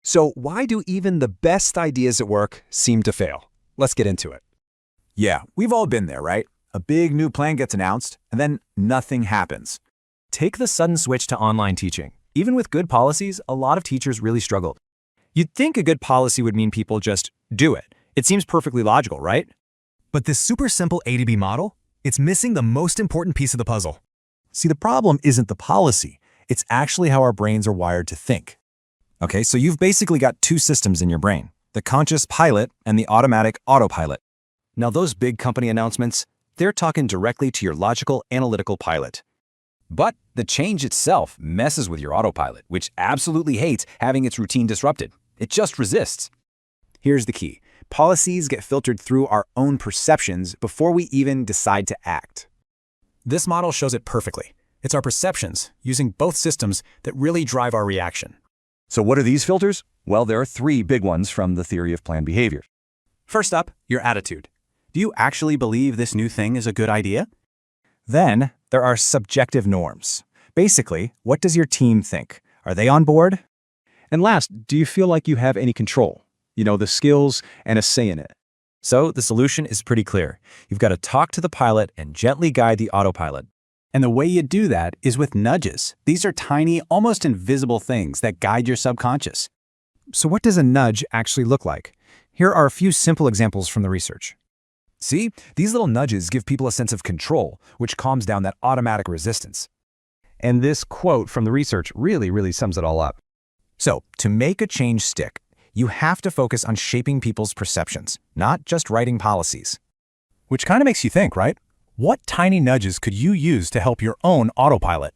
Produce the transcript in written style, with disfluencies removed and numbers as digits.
So why do even the best ideas at work seem to fail? Let's get into it. Yeah, we've all been there, right? A big new plan gets announced, and then nothing happens. Take the sudden switch to online teaching. Even with good policies, a lot of teachers really struggled. You'd think a good policy would mean people just do it. It seems perfectly logical, right? But this super simple A to B model, it's missing the most important piece of the puzzle. See, the problem isn't the policy. It's actually how our brains are wired to think. Okay, so you've basically got two systems in your brain, the conscious pilot and the automatic autopilot. Now those big company announcements, they're talking directly to your logical, analytical pilot. But the change itself messes with your autopilot, which absolutely hates having its routine disrupted. It just resists. Here's the key. Policies get filtered through our own perceptions before we even decide to act. This model shows it perfectly. It's our perceptions, using both systems, that really drive our reaction. So what are these filters? Well, there are three big ones from the theory of planned behavior. First up, your attitude. Do you actually believe this new thing is a good idea? Then there are subjective norms. Basically, what does your team think? Are they on board? And last, do you feel like you have any control? The skills and a say in it. So the solution is pretty clear. You've got to talk to the pilot and gently guide the autopilot. And the way you do that is with nudges. These are tiny, almost invisible things that guide your subconscious. So what does a nudge actually look like? Here are a few simple examples from the research. See, these little nudges give people a sense of control, which calms down that automatic resistance. And this quote from the research really sums it all up. So, to make a change stick, you have to focus on shaping people's perceptions, not just writing policies. Which kind of makes you think, right? What tiny nudges could you use to help your own autopilot?